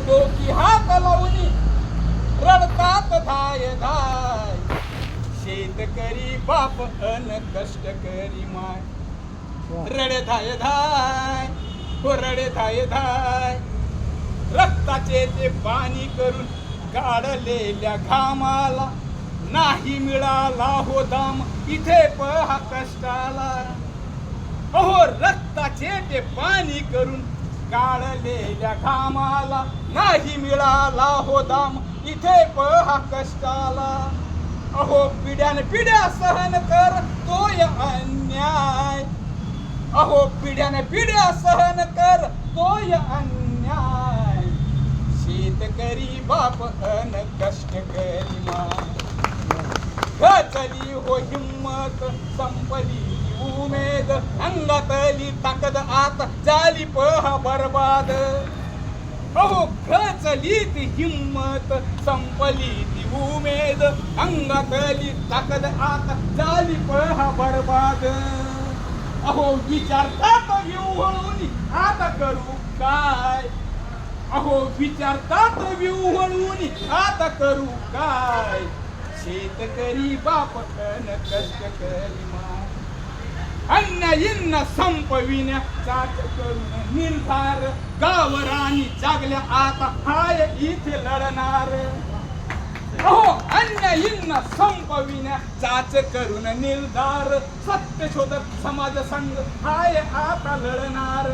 डोकी हात लावणी रडतात धाय धाय. शेतकरी बाप अन कष्टकरी माय. रडे धाय धाय, हो रडे धाय धाय. रक्ताचे ते पाणी करून काढलेल्या घामाला नाही मिळाला हो दाम इथे पहा कष्टाला. अहो रक्ताचे ते पाणी करून काढलेल्या घामाला नाही मिळाला हो दाम इथे पहा कष्टाला. अहो पिढ्यान पिढ्या सहन करतोय अन्याय. अहो पिढ्यान पिढ्या सहन करतोय अन्याय. शेतकरी बाप अन कष्टकरी माय. गचली हो हिम्मत संपली उमेद अंगातली ताकद आता झाली पहा बरबाद. अहो गचली ती हिम्मत संपली ती उमेद अंगातली ताकद आता झाली पहा बरबाद. अहो विचारतात विव्हळून आता करू काय. अहो विचारतात विव्हळून आता करू काय. शेतकरी बाप अन कष्टकरी माय. अन्यायींना संपविण्याचाच करून निर्धार गावरानी जागल्या आता हाय इथे लढणार. अहो अन्यायींना संपविण्याचाच करून निर्धार सत्य शोधक समाज संघ हाय आता लढणार.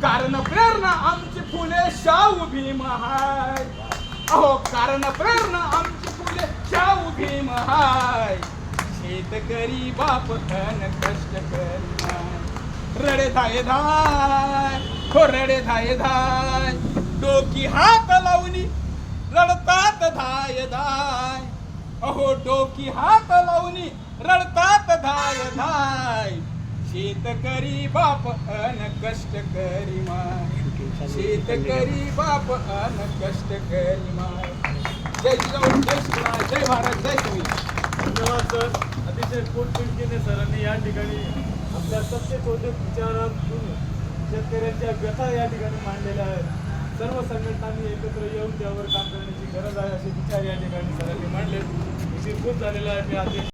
कारण प्रेरणा आमची फुले शाहू भीम हाय. अहो कारण प्रेरणा आमची फुले शाहू भीम हाय. शेतकरी बाप अन कष्टकरी माय. रडे धाय धाय, हो रडे धाय धाय. डोकी हात लावणी रडतात धाय धाय. अहो डोकी हात लावणी रडतात धाय धाय. शेतकरी बाप अन कष्टकरी माय. शेतकरी बाप अन कष्टकरी माय. जय जिजाऊ, जय शिवराय, जय भारत, जय संविधान. धन्यवाद सर. अतिशय पोटतिडकीने सरांनी या ठिकाणी आपल्या सत्यशोधक विचारातून शेतकऱ्यांच्या व्यथा या ठिकाणी मांडलेल्या आहेत. सर्व संघटनांनी एकत्र येऊन त्यावर काम करण्याची गरज आहे असे विचार या ठिकाणी सरांनी मांडले. उशीर खूप झालेला आहे. मी आधी